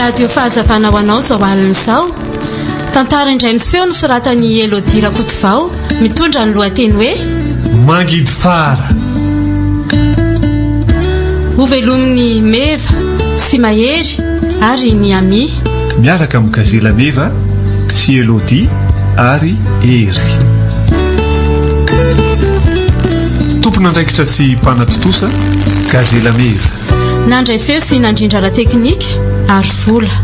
radio Fahazavana ho anao zao alina izao. Tantara indray miseho nosoratan'ny gasyrakoto vao mitondra ny lohateny hoe Mangidy fara. Ho velomin'ny meva sy mahery ary ny ami. Miaraka amin'ny gazela meva sy elody ary ery. Tompona andraikitra sy mpanatotosa gazela meva. Nandray feo sy nandrindrara teknika ary vola.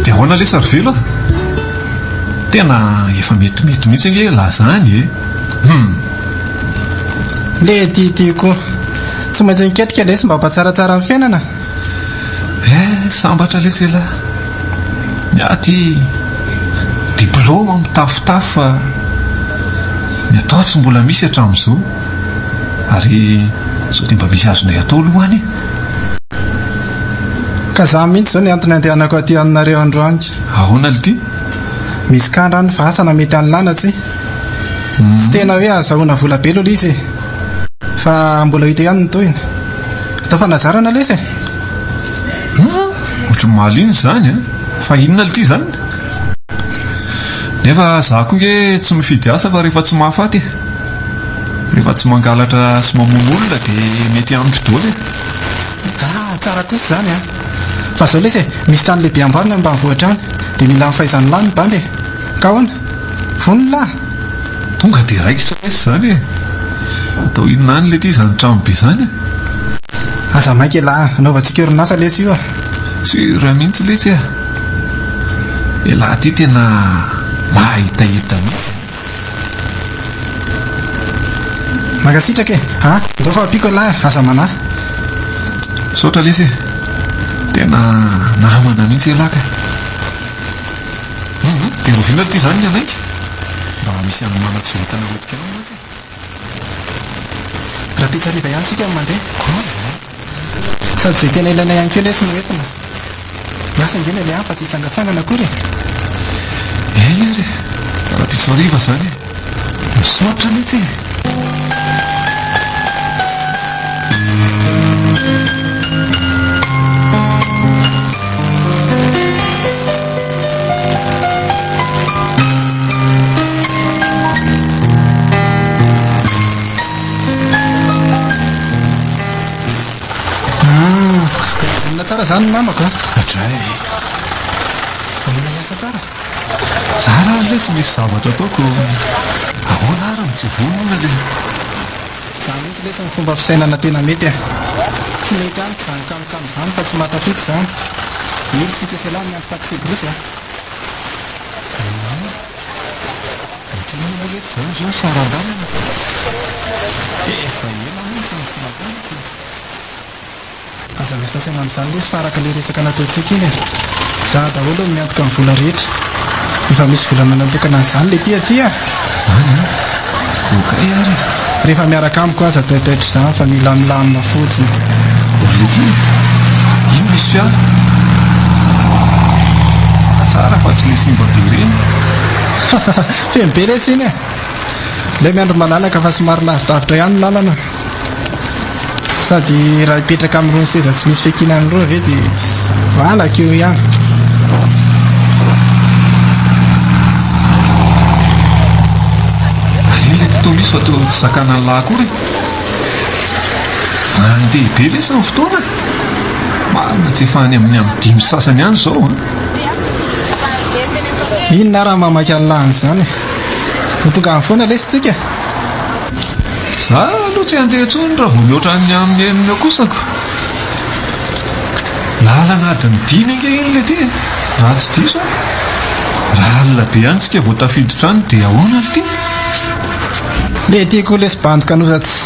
Dia ahoana le sarivelo tena efa metimety mihitsy nge lazany e. Le tiako tsy maintsy miketrika lesy mba hampatsaratsara amin'ny fiainana. Sambatra lesy la miaty diplôma mitafotafo fa ny atao tsy mbola misy hatramin'izao ary sao dia mba misy azonay atao lohany. Ka za mihitsy zao ny antony andehanako aty aminareo androany. Ahoana le ty? Misy kandrany vasana mety an'lana tsy tena hoe azahoana vola be loha izy fa mbola hita ihany ny tohina. Atao fanazarana lesy ohatry maliny zany fa inona le ty zany? Nefa za koa nge tsy mifidy asa fa rehefa tsy mahafaty rehefa tsy mangalatra sy mamono olona dia mety amiko daholo tsara kosa zany fa zao lesy misy trano lehibe amboarina ambanivohitra any dia mila mifaizany lahy ny bandy ka ahoana vony lahy tonga dia raikitra lesy zany atao inona any le ty zany trano be zany aza maika lahy anaovantsika orinasa lesy io sy raha mihitsy letsy lahy ty tena mahitahita mihitsy. Makasitraka ndao fa ampiko lahy aza manahy saotra lesy tena namana mihitsy laka. Dia roviana ty zany ny anaiky mba misy any manam-pivetana oetika anao mihitsy raha pitsariva ihany sika mandeha sady izay tena ilaina ihany keo lesy no entina miasa ingena ilay any fa tsy hitsangatsangana akory lery raha pitsariva zany misaotra mihitsy tsara zany ny namako atray asa tsara za raha le tsy misy zavatra ataoko ahoana ara ny tsy vonona le za mihitsy lesy ny fomba fisainana tena mety tsy mety anyko zany kamokamo zany fa tsy matafity zany mety sika sy lahy miandro taxi brosy ohatranina lesy zany zao sarandalana efa ela mihitsy ny sy mataniko aza miasasana amin'izany lesy fa araka le resaka nataontsika iny za daholo miantoka amin'ny vola rehetra efa misy volana natokana an'izany le tia zany okay ary rehefa miaraka amiko aza taitaitra zany fa mila milamina fotsiny le ty ino misy fiara tsaratsara fa tsy le simba be reny femibe lesy iny le miandro malalaka fa somary lavidavitra ihany ny lalana sady raha hipetraka amin'irony seza tsy misy fiakinany roa ve dia valaka eo ihany alele ty tao misy fa to zakana ny lahy kory andeha be lesy ny fotoana marina tsy efa any amin'ny dimy sasany ihany zao inona raha mamaky an'lahany zany ho tonga amin'ny foana lesy tsika za aloha tsy handeha ntsony raha vao mihoatra ny amin'ny enina kosako lalana adiny dimy nge iny le ty raha tsy diso raha alina be ihany tsika vao tafiditra any dia ahoana le ty le tiako lesy bandoka anozatsy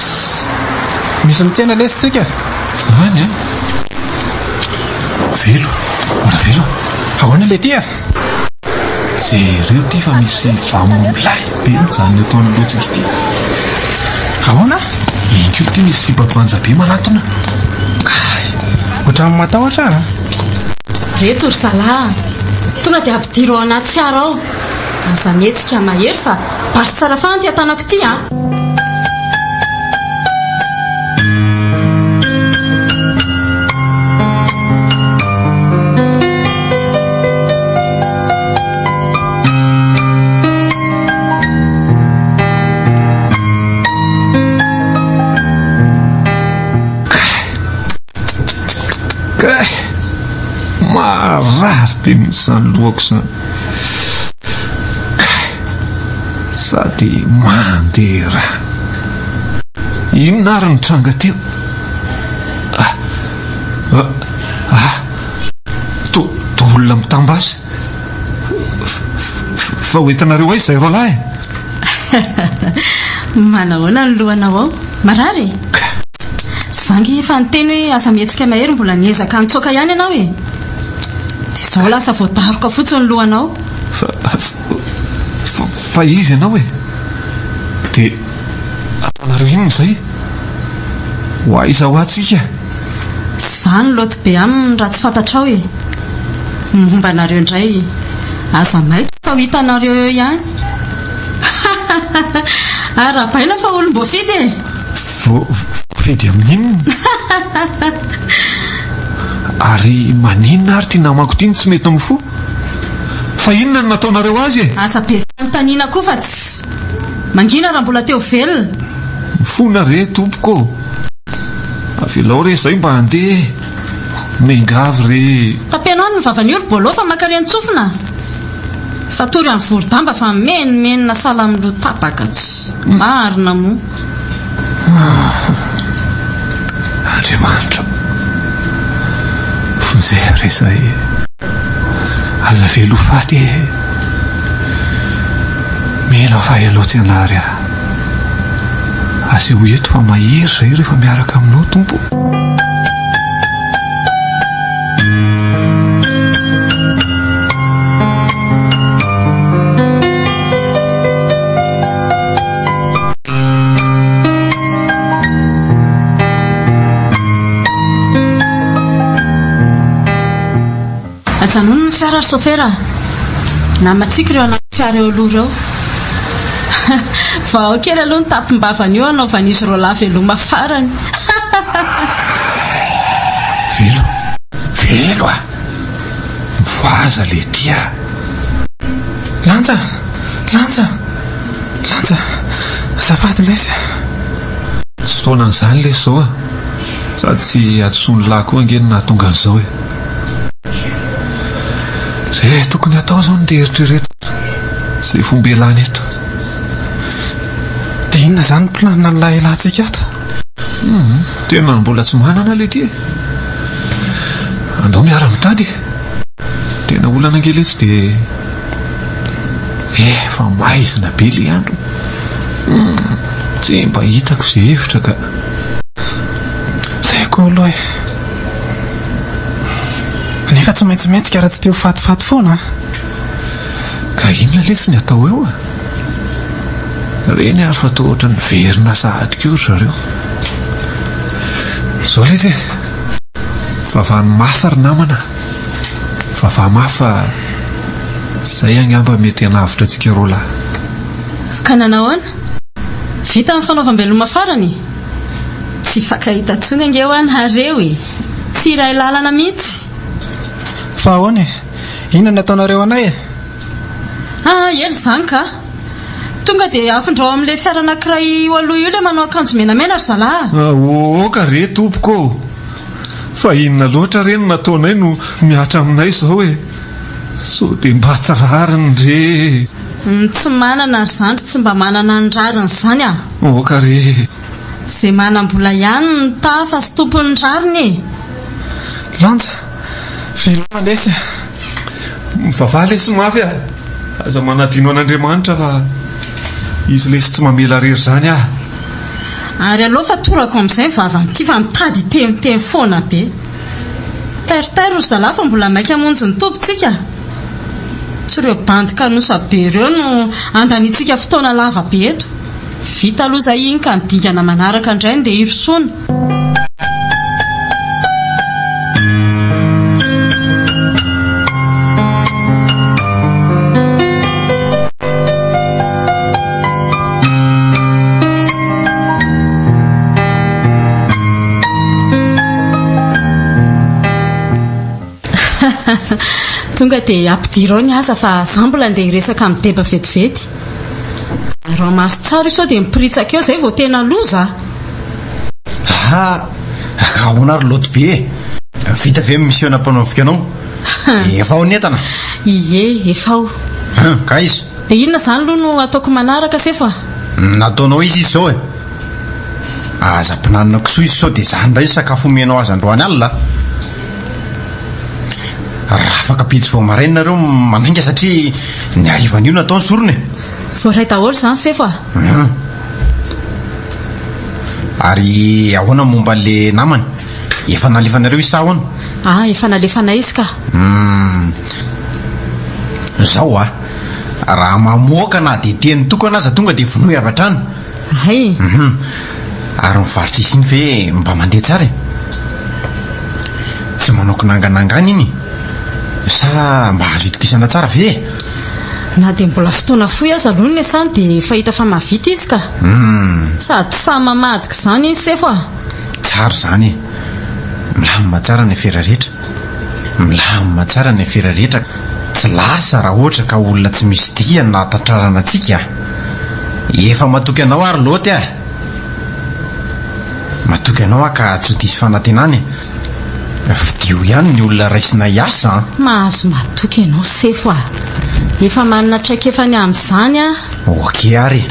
misy mitsena lesy tsika any velo ora velo ahoana le tia jereo ty fa misy vamolay be nyjany ataon'ny lotsika ity ahoana inko ty misy fibabanja be manatona ohatran'ny matahotra reto ry zalahy tonga dia ampidiro ao anaty fiara ao. Aza mihetsika mahery fa basy tsara fany ty atanako ty a. Marary be izany lohako izany. Sady mandeha raha. Inona ary ny tranga teo? Olona mitambasy. Fa hoentinareo aiza ireo lahy? Manahoana ny lohanao ao? Marary? Zangy efa niteny hoe aza mihetsika mahery mbola niezaka nitsoaka ihany ianao e. Dia izao lasa voadaroka fotsiny ny lohanao. Fa izy ianao e. Dia ataonareo inona izay? Ho aiza ho atsika? Izany loto be aminy raha tsy fantatrao e. Momba anareo indray aza maika fa ho hitanareo eo ihany. Arabaina fa olom-boafidy e. Voafidy amin'inona? Ary maninona ary ty namako ty tsy mety mifo? Fa inona no nataonareo azy e? Asa be fanontaniana koa fa tsy mangina raha mbola teo velona. Mifona re tompoko. Avelao re izay mba handeha. Mengavy re. Tapenao ny vavany olo bolo fa makare antsofina. Fa tory amin'ny vorodamba fa menina sala amin'ny loha tapaka tsy marina moa. Andriamanitra, fonjera izay aza velo faty e. Mila fahelotsy anary a. Aseho eto fa mahery izay rehefa miaraka aminao tompo. Ajanony ny fiara ry sofera. Namatsika ireo anaty fiara eo aloha ireo. Vao kely aloha ny tapim-bavany io anaovan'izy ireo lahy veloma farany. Velo a. Mivoaza le tia. Lanja. Azafady lesy. Tsy fotoanan'izany lesy zao a. Sady tsy adosony lahy koa angeny nahatonga an'izao e. Izay tokony atao zao ny eritrereto izay fombelany eto. Dia inona izany planina ny lahy ilantsika ato? Tena mbola tsy manana le ty. Andao miara mitady. Tena olana angeletsy dia fa maizina be le andro. Tsy mba hitako izay hevitra ka. Izay koa aloha e. Nefa tsy maintsy mihetsika raha tsy teo fatifaty foana. Ka inona lesy ny atao eo a? Reny ary fa toa ohatra ny verina sahady koa zareo. Zao lesy e. Vavahany mafa ry namana. Vavaha mafa. Izay angamba mety hanavitra antsika roa lahy. Ka nanahoana? Vita amin'ny fanaovam-beloma farany? Tsy fakahita tsony angeo any hareo e. Tsy iray lalana mihitsy. Fa ahoana e? Inona ny ataonareo anay e? Ely izany ka. Tonga dia afindrao amin'ilay fiara anankiray io aloha io ilay manao akanjo menamena ry zalahy. Ka re tompoko. Fa inona loatra re no nataonay no miatra aminay izao e. So dia mba tsarariny re. Tsy manana ry zandry tsy mba manana ny rariny izany a. Ka re. Izay manam-bola ihany ny tafa sy tompon'ny rariny e. Lanja, veloma lesy. Mivavaha lesy mafy a. Aza manadino an'Andriamanitra fa izy lesy tsy mamela rery izany a. Ary aloha fa torako amin'izay vavany ty fa mitady temitemy foana be. Tairitairo ry zalahy fa mbola maika monjy ny tompontsika. Tsy ireo bandy kanosa be ireo no andanitsika fotoana lava be eto. Vita aloha izay iny ka nidingana manaraka indray dia hirosona. tonga dia ampidirao ny asa fa zaho mbola andeha hiresaka amin'ny deba vetivety. Raha maso tsara sao dia mipiritsaka eo izay vao tena loza. Ahoana ary loto be vita ve misy mpanaovika anao? Efa ao ny entana? Ie, efa ao. Ka izy? Dia inona izany aloha no ataoko manaraka sefa? Nataonao izy izao aza mpinanana kisoa izy sao dia izany indray sakafo omenao azy androany alina. Raha afaka pitsy vao maraina nareo manainga satria ny arivan'io nataony sorony. Voaray daholo izany sefa. Ary ahoana momba le namany? Efa nalefanareo isa ahoana? Efa nalefana izy ka. Zao raha mamoaka na dia teny tokana aza tonga dia vonoy avatrany. Ary mivarotra isiny ve mba mandeha tsara? Tsy manao nanganangana iny sa mba azo itokisana tsara ve? Na dia mbola fotoana fohy aza aloha ny asany dia fahita fa mavita izy ka. Sady sa mamadika izany izy sefa. Tsara izany. Milamina tsara ny afera rehetra. Milamina tsara ny afera rehetra. Tsy lasa raha ohatra ka olona tsy misy dia na tatrarana antsika. Efa matoky anao ary loty matoky anao ka tsy ho disy fanantenany. Fidio ihany ny olona raisina hiasa. Mahazo matoky ianao sefa. Efa manana traikefany amin'izany Okey ary.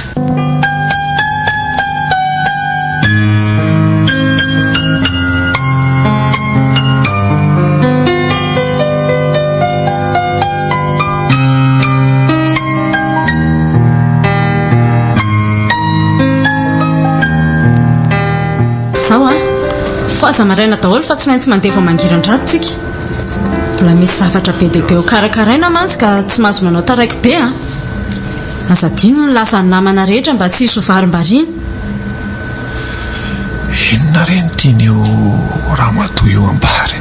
Zao faza maraina daholo fa tsy maintsy mandeha vao mangiran-dratsika. Mbola misy zavatra be dia be ho karakaraina mantsy ka tsy mahazo manao taraiky be azadino ny lasa ny namana rehetra mba tsy hisy ho varim-bariana. Inona reny tian'io ramatoa io ambary?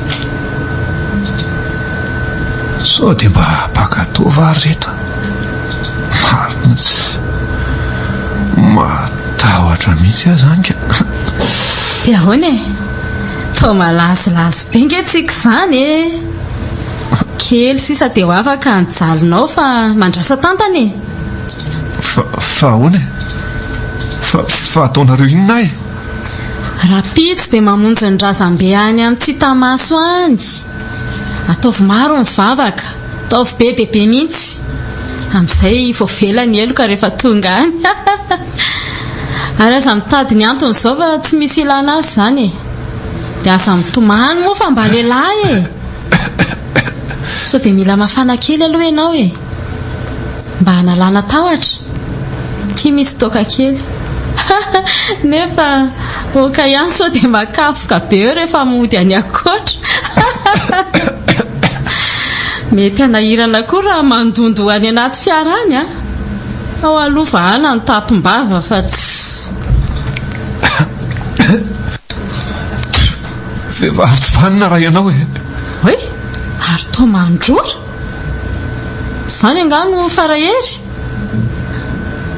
Sao dia mba pakatao vary rehetra. Marina tsy matahotra mihitsy zany ka. Dia ahoana tao malazolazo be ngetsiky izany kely sisa dia ho afaka nijalinao fa mandrasa tantany fa ahoana fa ataonareo inona raha pitso dia mamonjy ny razam-be any amin'ny tsy tamaso any. Ataovy maro ny vavaka, ataovy be dia be mihitsy amin'izay vao velany eloka rehefa tonga any. Ary aza mitady ny antony izao fa tsy misy ilana azy izany dia aza mitomany moa fa mba lehilahy so dia mila mafana kely aloha ianao mba hanalana tahotra. Tia misy toka kely nefa oka ihany so dia makafoka be eo rehefa mody any akoatra. Mety hanahirana koa raha mandondo any anaty fiara any ao aloha vahana ny tapim-bava fa tsy vehivavy tsy vanina raha ianao hoe ary toa mandroa izany angano farahery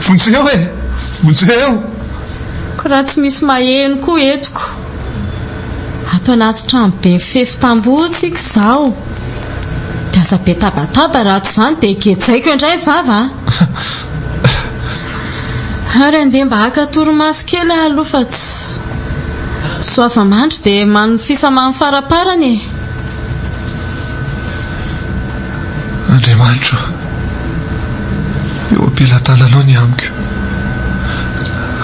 vonjeo vonjeo ko raha tsy misy maheno koa etiko ato anaty trano be mifefy tamboho tsika izao dia aza be tabataba raha tsy izany dia gejaiko indray vava ary andeha mba haka toromaso kely aloha fa tsy soafa mandry dia manofisa amin'ny faraparany Andriamanitro eo ampelantananao ny amiko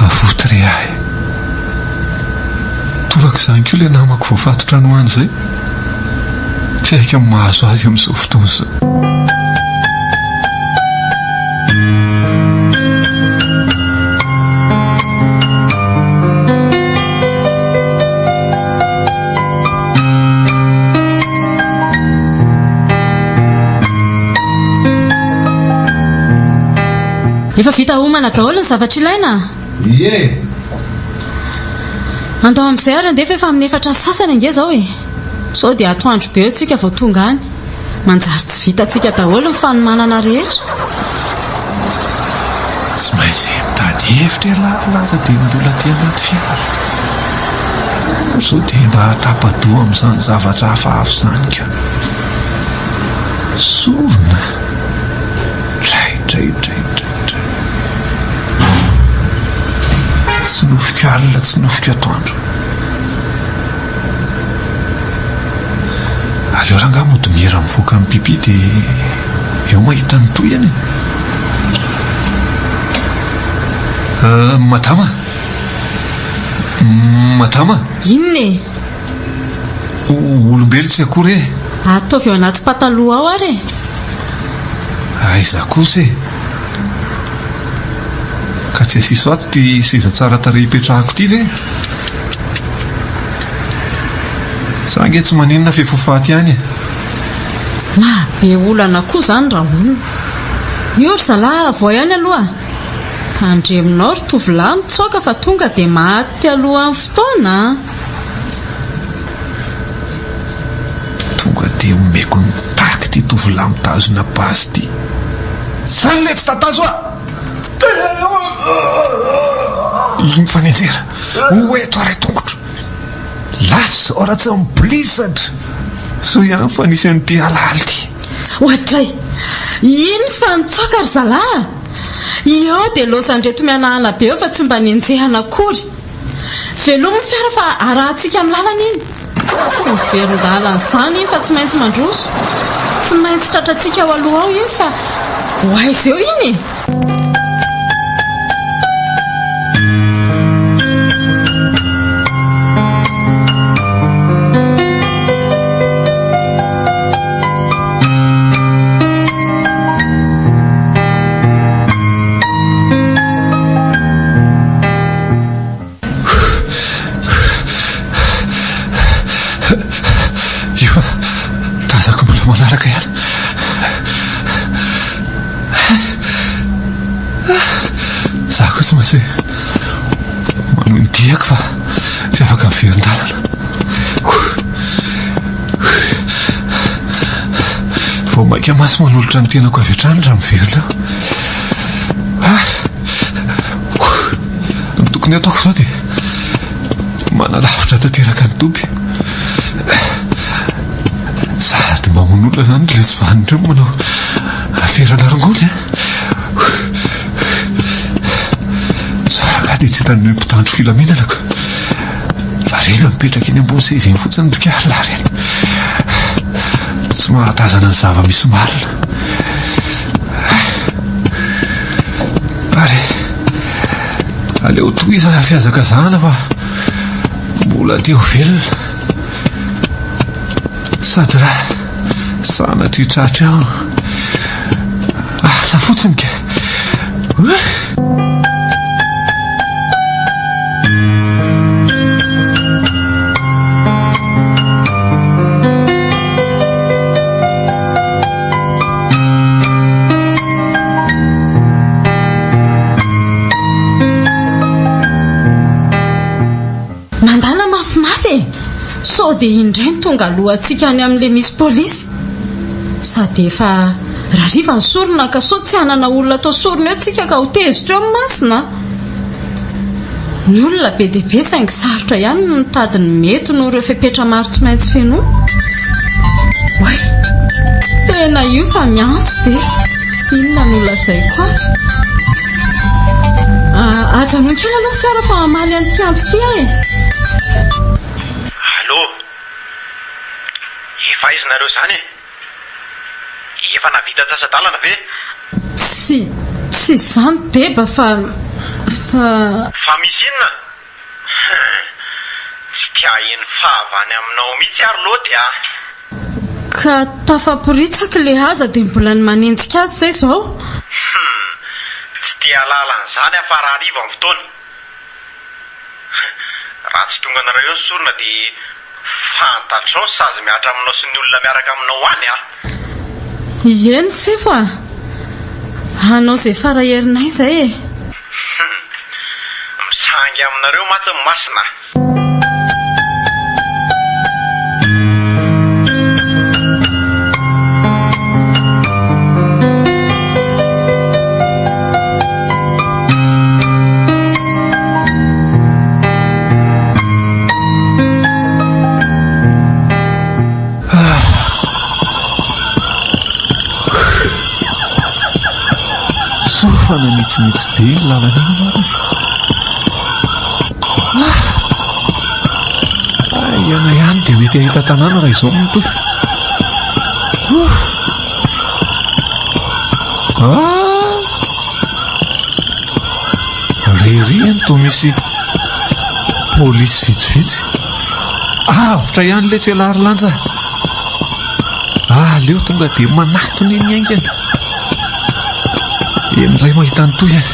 avotra re ahy toraka izany koa ilay namako voafatotra no any izay tsy haika mahazo azy amin'izao fotoana izao. Efa vita homana daholo ny zavatra ilaina andao amin'izay ary andefa efa amin'ny 4 sasany ange zao sao dia atoandro be tsika vao tonga any manjary tsy vita tsika daholo ny fanomanana rehetra. Tsy maintsy mitady hevitra laza dia mbola aty anaty fiara sao dia mba tapadoa amin'izany zavatra hafahafa izany ka. sorona tray tsy nofika alina tsy nofika atoandro. aleo raha nga mody mihera mivoaka amin'ny bibi dia eo mahita ny toyany. Madama inona e? Olombelo tsy akory e? Ataovy eo anaty pataloha ao ary aiza kosa e? Ka tsy asiso ato ty seza tsara tarehy hipetrahako ty ve? Za nge tsy maninona fefofaty ihany e. Be olana koa zany raha olona io ry zalahy vao ihany aloha tandreminao ry tovolahy mitsoaka fa tonga dia maty aloha amin'ny fotoana. Tonga dia omeko mitaky ty tovolahy mitazona basy ty. Zany le tsy tatazo a iny fanenjera oeto aray tongotra lasa ora tsy mibilisatra so ihany fa nisy an'ity alaly ty. Ohatray iny fa nitsoaka ry zalahy eo dia losan'reto mianahana be eo fa tsy mba nenjehana akory. Velomy fiara fa arahantsika amin'ny lalana iny. Tsy miveron-dalana izany iny fa tsy maintsy mandroso tsy maintsy tratratsika ao aloha ao iny fa ho aiza eo iny e. Manaraka ihany za koa tsy maintsy manohy ny diako fa tsy afaka miveron-dalana. Vao maika masy manolotra ny tenako avy hatrany raha miverona ny tokony ataoko zao dia manalavitra tanteraka ny tompy. Sady mamon'olona zany le tsy vanindreo manao aferana rongony saranga dia tsy hitany hoe mpitandro filaminanako larena mipetraka eny ambony seza eny fotsiny tokary lareny tsy mahatazana ny zava-misy marina ary aleo tohiza fiazaka zahana fa mbola teo velona sady raha sanatry hitratra aho asa fotsiny ka mandana mafimafy e. So dia indray ny tonga alohantsika any amin'ilay misy polisy sady efa rariva ny sorona ka so tsy hanana olona atao sorona eo tsika ka ho tezitra eo masina. Ny olona be dia be saingy sarotra ihany no mitadiny mety no ireo fepetra maro tsy maintsy feno. Way tena io fa miantso dia inona no lazaiko aza nonkena aloha fiara fa mamaly an'ity antso ty aho e. Efa izinareo zany e? Efa navita tasa-dalana ve? Tsy zany beba fa misy inona? Tsy tia eny fahavany aminao mihitsy ary loha dia ka tafaporitsaka le aza dia mbola ny manenjika azy zay zao. Tsy tia lalan'izany afa raha hariva amin'ny fotoana. Raha tsy tonga anareo eo sorona dia fantatrao sazy miatra aminao sy ny olona miaraka aminao any Eny sefo hanao izay fara herinay izay e. Misangy aminareo maty ny masina. Mifananitsinitsy be ny lalana iny marina. Iana ihany dia mety ahita tanàna raha izao no toy. Rerihany toa misy polisy vitsivitsy. Avotra ihany ilay tselary lanja. Leo tonga dia manatona eny aingana. Indray mahita ny toy any.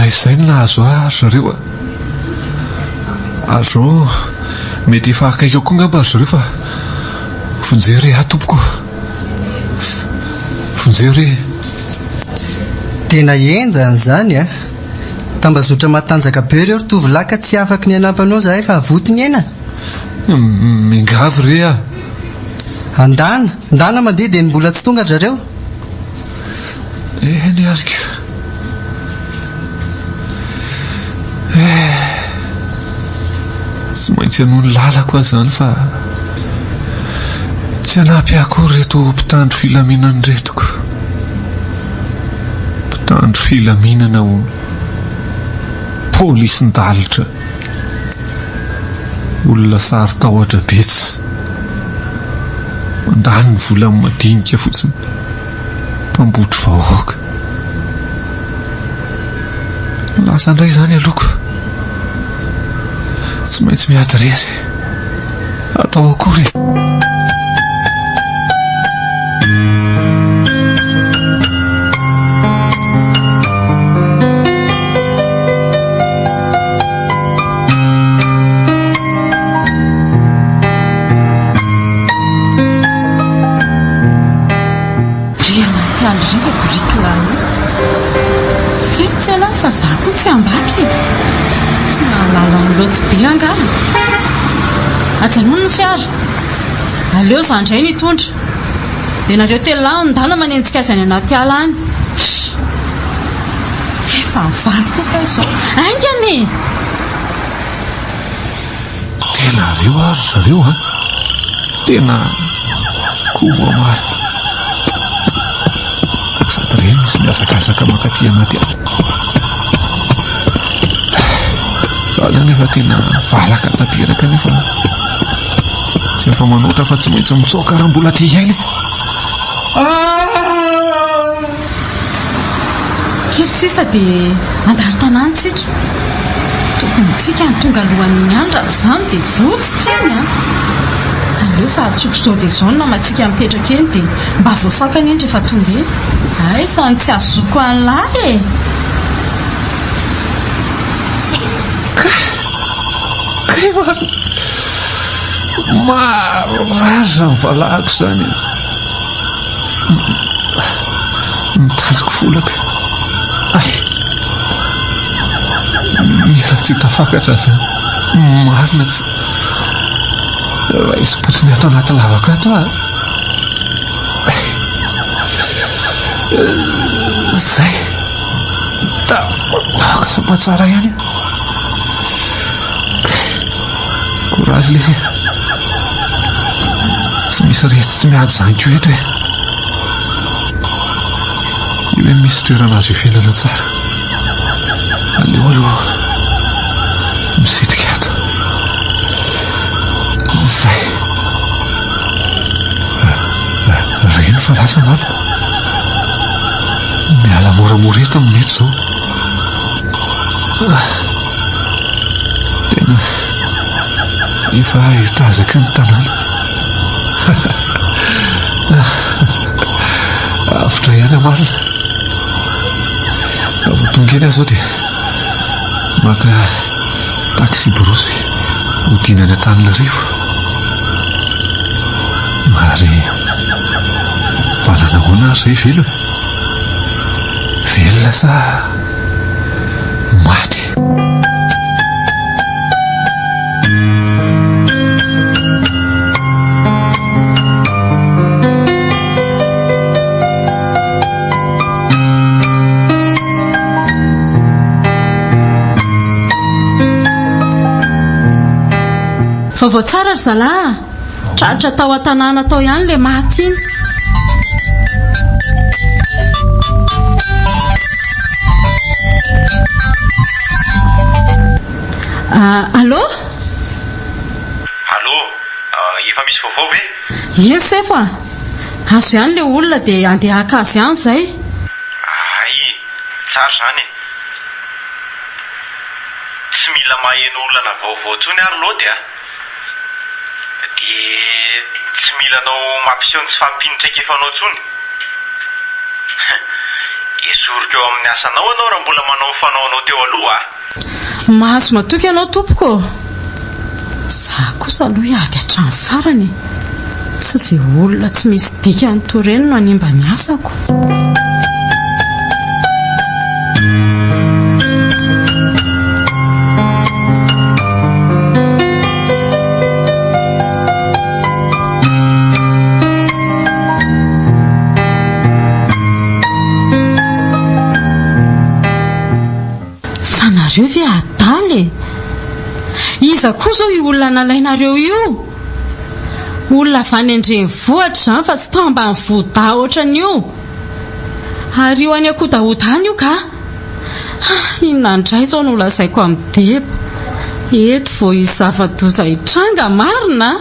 Izay no nahazo azy zareo azo mety efa akaiky koa ngamba azy zareo fa vonjery tompoko vonjery tena enjany zany tambazotra matanjaka be reo tovolahy ka tsy afaky ny anampanao zahay fa avotiny ena mingavy re andana mandeha dia mbola tsy tonga zareo eny arika tsy maintsy hanao ny lalako azy zany fa tsy hanampy akory reto mpitandro filaminany retoko. Mpitandro filaminana ho polisyn-dalitra, olona sary tahotra betsy, mandany ny vola madinika fotsiny, mpambotry vahoaka. Lasa indray zany aloko. Tsy maintsy miady rery atao akory. Fa za koa tsy ambaky tsy mahalala ny loto be angaha ajanony ny fiara aleo za indray nitondra dia nareo telao ndana manenjika azy any anaty ala any efa mivaly koa ka izao aingany tena reo ary zareo tena koa mary sady reny misy miazakazaka makaty anaty ala. Zany nefa tena valaka tanteraka nefa tsy efa manoatra fa tsy maintsy mitsoaka raha mbola ty iaina. Kely sisa dia mandalo tanàntsika tokony tsika ny tonga alohan'iny andra zany dia votsitra eny aleo fa atsoko zao dia zao no namatsika mipetraka eny dia mba voasakany eny rehefa tonga eny ay sany tsy azo zoko an'lahy maraza ny valahako zany mitalako folaka mila tsy tafakatra zany marina tsy raha izy potiny atao anaty lavaka ato zay tafaka sa matsara ihany courage le tsy misy retsy tsy miady zany ko eto io hoe misy toerana azo ivelana tsara aleo aloha misitika ato zay reny fa lasa mala miala moramora eto ny mety zao tena efa hitazaka ny tanàna avotra ihany marina avotonga eny aho zao dia maka taxi borosy hodinany Antananarivo ary banana hoana ary zay velona sa maty. Vaovao tsara ry zalahy. Tratra tao an-tanàna tao ihany le maty iny. Allô? Allô? Efa misy vaovao ve? Iny sefo a. Azo ihany le olona dia andeha haka-azy ihany izay. Ay, tsara zany. Tsy mila maheno olana vaovao tsony ary loha dia tsy mila anao mampiseho ny tsy fampinitsaka efanao tsony. Esorika eo amin'ny asanao anao raha mbola manao ny fanaonao teo aloha. Mahazo matoky ianao tompoko. Za kosa aloha hiady hatramin'ny farany. Tsy izay olona tsy misy dikany toreny no hanimba ny asako. Fanareo ve adaly? Iza koa zao io olona nalainareo io? Olona avy any an-drenivohitra izany fa tsy tao ambany voda ohatran'io. Ary io any akodahoda any io ka? Inona indray izao no lazaiko amin'ny deba. Eto vao izy zava-doza hitranga marina.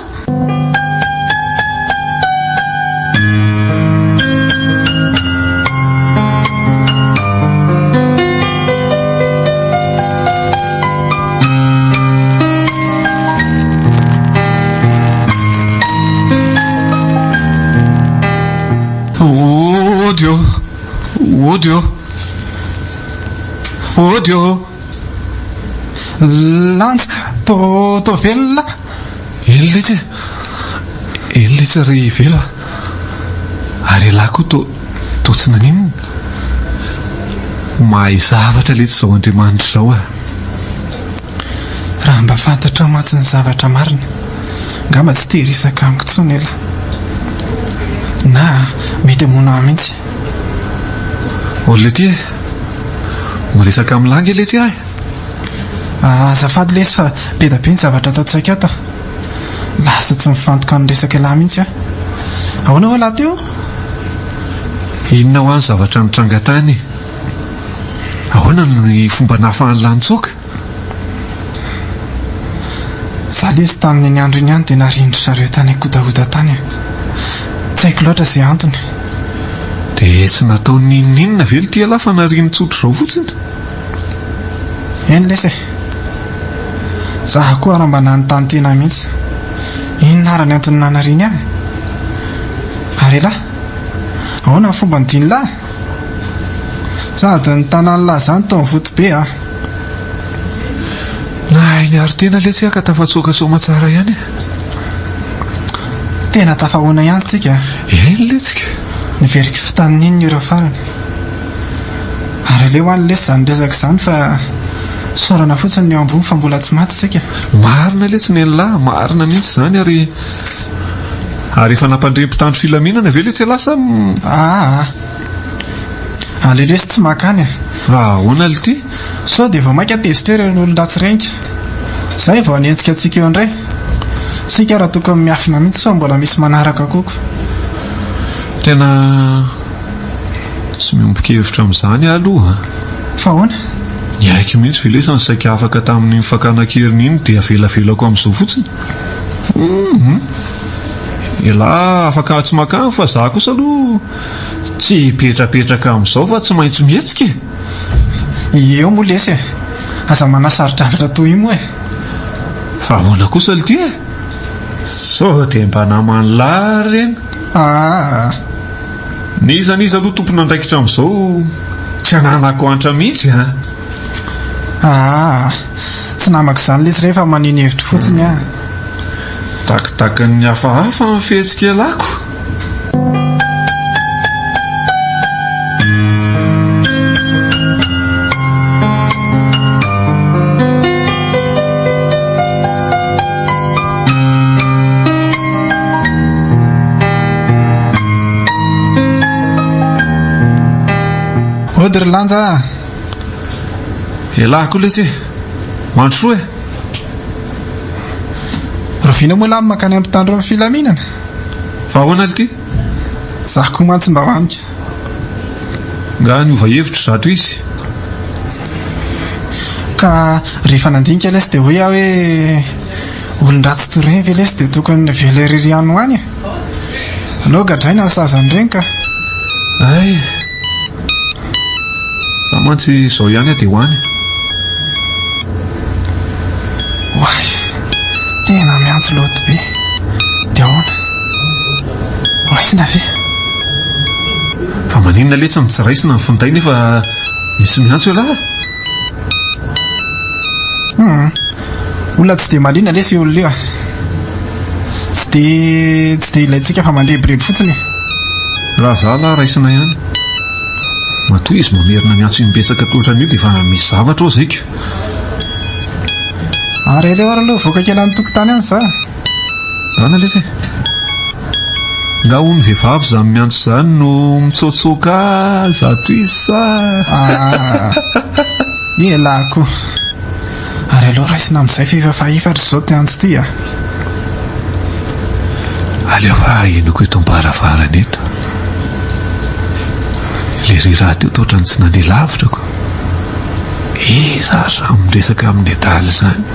Odio lanja to velona. Elitsy ry vela. Ary lahy koa to tsy naninona. Mahay zavatra letsy izao Andriamanitra izao a. Raha mba fantatra matsy ny zavatra marina, ngamba tsy tehirisaka amiko tsony ela. Na mety monao mihitsy. Olona ty miresaka amin'ny langy letsy ahy. Azafady lesy fa be da be ny zavatra ataontsika ato. Lasa tsy mifantoka ny resaka lahy mihitsy a. Ahoana ho lahy teo? Inona ho any zavatra mitranga tany? Ahoana ny fomba nahafahan'ny lantsoaka? Za lesy tamin'ny andro iny ihany dia narindry zareo tany akodahoda tany a. Tsy haiko loatra izay antony. Dia tsy natao ninona ve ity alahy fa nariny tsotro izao fotsiny? Eny lesy e. Zaho koa raha mba nanontany tena mihitsy. Inona ary ny antony nanariny ahy? Ary lahy, ahoana ny fomba ny diny lahy? Sady ny tanàny lahy izany tao mivoto be a. Na iny ary tena letsy ka tafatsoaka soma tsara ihany. Tena tafahoana ihany tsika. Eny letsika. Niverika fitanin'iny ireo farany. Ary ileo any lesy izany resaka izany fa sorana fotsiny eo ambony fa mbola tsy maty sika. Marina letsy ny lahy, marina mihitsy izany ary efa nampandrem-pitandro filaminana ve letsy lasa ale lesy tsy makany a. Ahoana le ty? Sao dia vao maika tezitra ireo olona tsy renika. Izay vao hanentsika antsika eo indray. Sika raha tokony miafina mihitsy sao mbola misy manaraka koko. Tena tsy miombon-kevitra amin'izany aloha. Fa ahoana? Ny haiko mihitsy ve lesy ny saika afaka tamin'ny fakana-keriny iny dia avelavelako amin'izao fotsiny. Ela afaka tsy makany fa za kosa aloha tsy petrapetraka amin'izao fa tsy maintsy mihetsika. Eo moa lesy e. Aza manasarotravitra toy io moa e. Fa ahoana kosa le ty e? Sao dia mba namany lahy reny. Niza aloha tompona andraikitra amin'izao tsy ananako antra mihitsy tsy namako izany lesy rehefa maniny hevitra fotsiny a. Takitakan'ny hafahafa amin'ny fihetsika lako. Ody ry lanja. Elahy koa letsy mandrosoa e. Ro Raviana moa lahy makany ampitandro amin'ny filaminana. Fa ahoana ity? Zaho koa mantsy mba hoanika. Nga niova hevitra zato izy. Ka rehefa nandinika lesy dia hoe aho hoe olon-dratsy toy ve lesy dia tokony vela ririano hoany. Aleo gadraina ny sazany ireny ka. Ay, za mantsy izao ihany dia hoany. Oay, tena miantso loto be. Dia ahoana? Raisina ve? Fa maninona le tsy mitsiraisina ny finday nefa misy miantso io lahy. Olona tsy dia malina lesy olona io. Tsy dia ilayntsika fa mandrebireby fotsiny. Raha za lahy raisina ihany. Matoa izy mamerina miantso imbetsaka tolotran'io dia fa misy zavatra ao zaiko. Ary ileo ary aloha voaka kely amin'ny tokotany any za. Zana letsy. Nga ho ny vehivavy izany miantso izany no mitsoatsoaka zato izy sa. Elako. Ary aloha raisina amin'izay fifafahifatra izao ty antso ty a. Aleo fa henoko eto ambaravarana eto. Le riraha teo totrany tsy nandeha lavitra ko. Iza raha miresaka amin'ny adaly izany.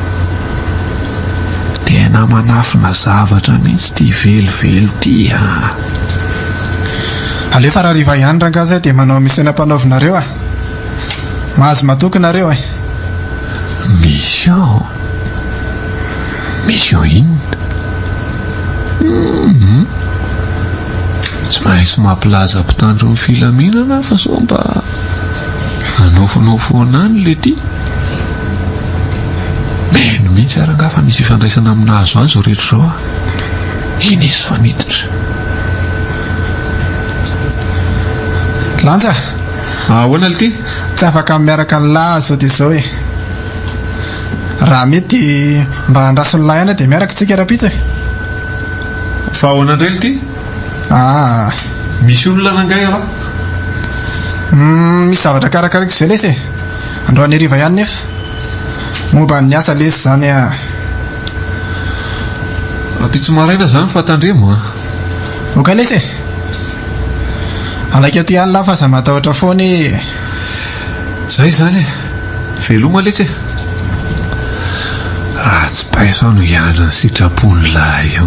Tena manafina zavatra mihitsy ty velivelo ty a. Aleo fa raha riva ihany rangazy dia manao misy anam-panaovinareo a. Mahazo matokonareo e. Mission. Mission inona? Tsy maintsy mampilaza mpitandro ny filaminana fa sao mba hanaofonao any le ty. Meno mihitsy ary nga fa misy ifandraisana aminazo azy rehetra zao a. Iny izy faniditra. Lanja. Ahoana le ty? Tsy afaka miaraka ny lahy zao dia zao e. Raha mety mba handraso ny lahy ihany dia miaraka tsika rapitsa e. Fa ahoana indray le ty? Misy olona nangay raha? Misy zavatra karakaraiky izay lesy e. Androany hariva ihany nefa. Momba ny asa lesy zany a. Rapitsa maraina zany fa tandremo a. Oka lesy e. Alaika ty ihany lahy fa aza matahotra foana e. Zay zany e. Veloma letsy e. Raha tsy paiso aho no hiandra ny sitrapony lahy io.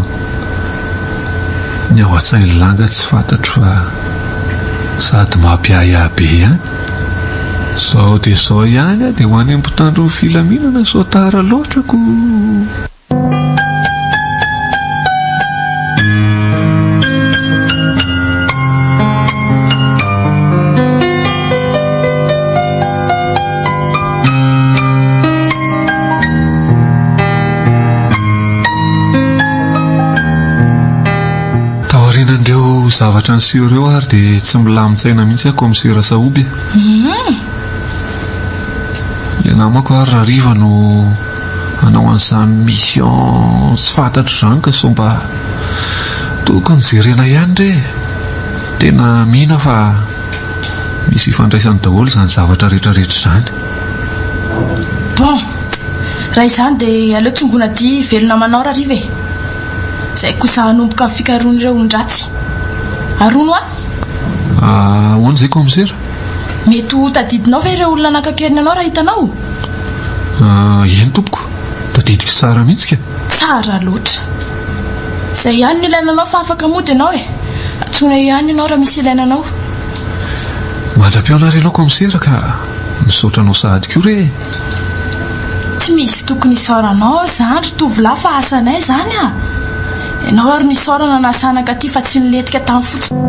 Ny ao an-tsainy langa tsy fantatro fa sady mampiaya be ihany. Sao dia sao ihany a dia ho any ampitandro ny filaminana sao tara loatrako. Taorinandreo zavatra niseho ireo ary dia tsy milamin-tsaina mihitsy ako amin'ny sera saoby. Ilay namako ary rariva no hanao an'izany mission tsy fantatro izany ka sao mba tokony jerena ihany re. Tena mihina fa misy ifandraisany daholo izany zavatra rehetrarehetra izany. Bon, raha izany dia aleo tsongona ty velona manao rariva e. Izay kosa hanomboka amin'ny fikaroan'ireo olon-dratsy. Arono a? Ahoana izay komisera? Mety ho tadidinao ve ireo olona nankakeriny anao raha hitanao? Eny tompoko, tadidiko tsara mihitsy ka. Tsara loatra. Izay ihany no ilainanao fa afaka mody ianao e. Atsona ihany ianao raha misy ilainanao. Mandra-piaona renao komisera ka misaotra anao sahady koa re. Tsy misy tokony isaoranao zany tovolahy fa asanay zany a. Ianao ary nisaorana nasanaka ty fa tsy niletika tamin'ny fotsiny.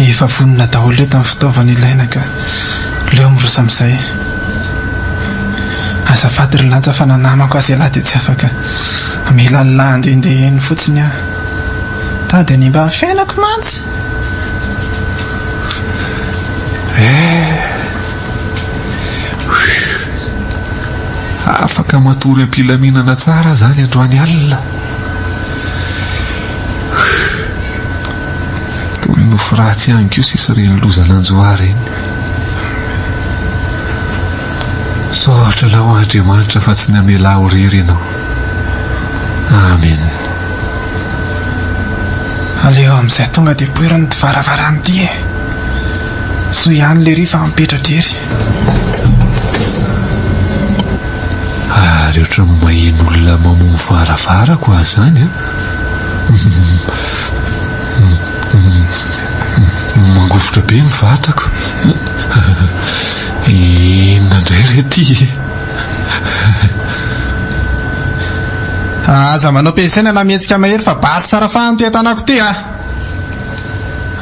Efa vonona daholo eto amin'ny fitaovana ilaina ka leo mirosa amin'izay. Azafady ry lanja fa nanamako azy lahy dia tsy afaka mila ny lahy handehindeheny fotsiny aho. Tady any mba fiainako mantsy. afaka matory am-pilaminana tsara zany androany alina. Toy nofo ratsy ihany koa sisy reny lozananjoary eny. Sotra lao Andriamanitra fa tsy namela ho rery ianao. Amen. Aleo amin'izay tonga dia poerany ty varavarany ty e. So ihany le rifa mipetra-drery. Ary ohatra maheno olona mamono varavara koa zany a. Mangovotra be ny vatako. Inona indray rety? Aza manao pensena na mihetsika mahery fa basy tsara fahany ty tanako ty a.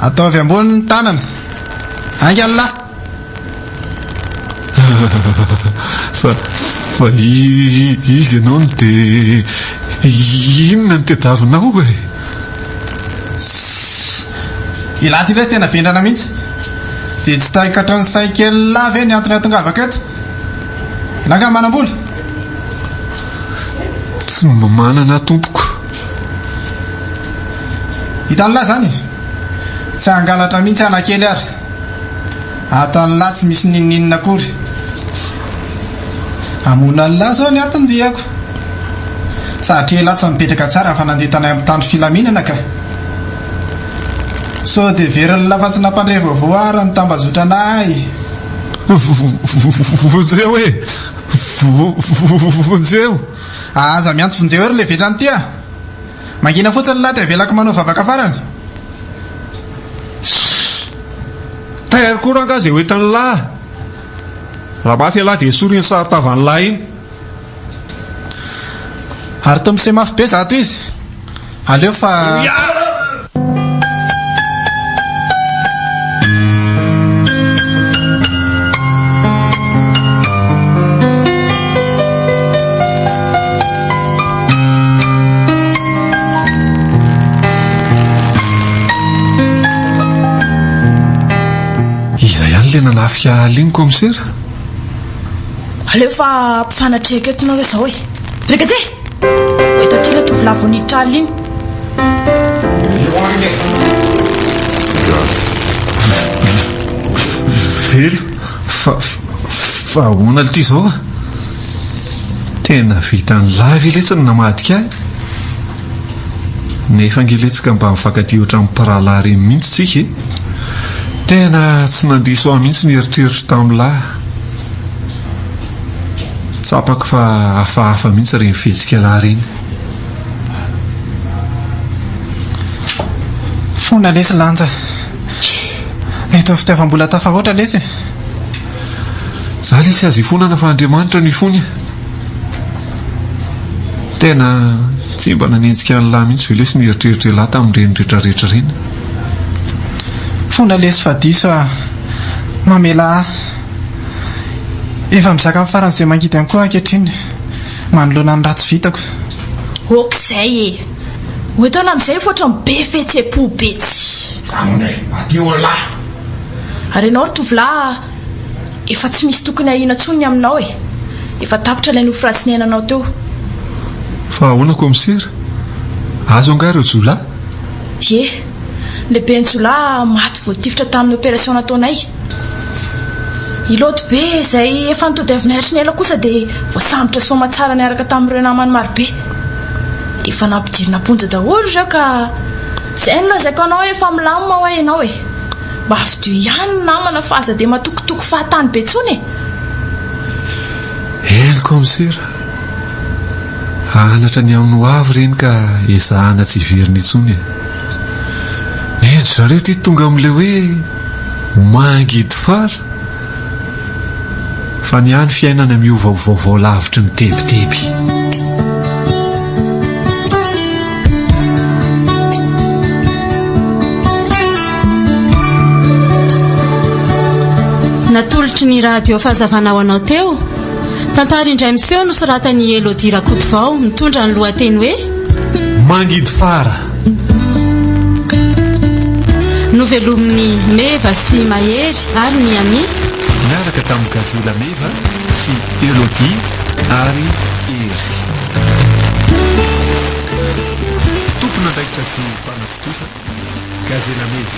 Ataovy ambony ny tanana. Angalahy. Fa izy ianao no dia inona ny tediavinao e? Ilahy ty lesy tena vendrana mihitsy. Dia tsy tahikatra ny say kely lava ny antony atongavaka eto. Ilanga manam-bola. Tsy manana tompoko. Hitan'ny lahy zany. Tsy hangalatra mihitsy anakely ary. Atan'ny lahy tsy misy ninninina akory. Amona ny lahy zao ny antony diako. Satria lahy tsy mipetraka tsara fa nandeha tanay amin'ny tandro filaminana ka. So dia veriny lafa tsy nampandreva voara ny tambazotra anay. Vonjeo e. Vonjeo. Aza miantso vonjeo ery le velany ty a. Mangina fotsiny lahy dia velako manao vavaka farany. Tahery koranga zay hoentan'ny lahy. Raha mafy lahy dia soriny saritavan'ny lahy iny. Ary toa misy mafy be zato izy. Aleo fa nanafika liny komisera. Aleo fa ampifanatreka eto nareo zao e. Reka ty eto aty le tovolahy niditra liny. Velo fa ahoana ity zao a. Tena vitany lavy iletsiny namadika ahy. Nefa angeletsika mba mifankaty ohatran'ny mpirahalahy mihitsy tsika. Tena tsy nandiso aho mihitsy ny eritreritro tamin'ny lahy. Tsapako fa hafahafa mihitsy reny fihetsika lahy reny. fona lesy lanja. Mety ho fitiavam-bola tafahoatra lesy. Za lesy azy ifonana fa Andriamanitra ny ifony. Tena tsy mba nanenjika ny lahy mihitsy ve lesy ny eritreritry lahy tamin'ireny rehetrarehetra reny. Fona lesy fa diso a mamela efa mizaka amin'ny faran'izay Mangidy ihany koa ankehitriny manoloana ny ratsy vitako. Okizay e. Hoetona amin'izay foatra be fihetsem-po betsy. Zanonay adio lahy. Ary ianao tovolahy efa tsy misy tokony ahina tsony aminao e. Efa tapitra ilay nofo ratsy niainanao teo. Fa ahoana komisera? Azo angary eo jolahy? Ye. Lehibe ny jolahy maty voatifitra tamin'ny opération nataonay. Iloto be izay efa nitody avy nahatry ny ela kosa dia voasambotra soma tsara niaraka tamin'ireo namany marobe. Efa nampidirina ponja daholo ireo ka izay no lazaiko anao efa milamina ho ianao e. Mba afidio ihany namana fa aza dia matokotoko fahatany be tsony e. Eny komisera. Anatra ny amin'ny hoavy reny ka ezahana tsy veriny itsony e. Endry zareo ty tonga amin'ilay hoe Mangidy fara. Fa ny any fiainana miovaovao lavitry ny tebiteby. Natolotry ny radio Fahazavana ho anao teo. Tantara Indray miseho nosoratany gasyrakoto vao mitondra ny lohateny hoe Mangidy fara. Novelomin'ny Meva sy Mahery ary ny Ami. Miaraka tamin'ny Gazela Meva sy Elodie ary ery tompona ndraikitra sy mpanatotosa gazela medy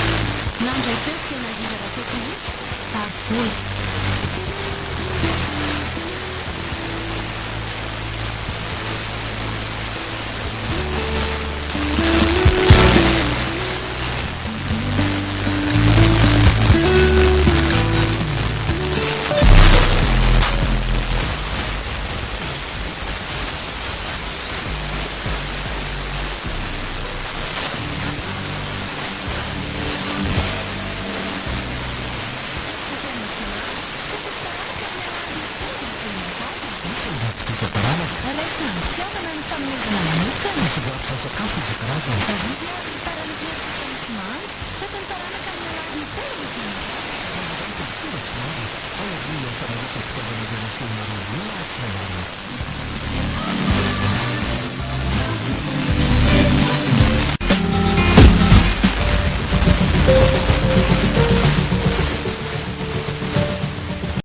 nandray teo tena gasyrakoto tavoy Tantara Malagasy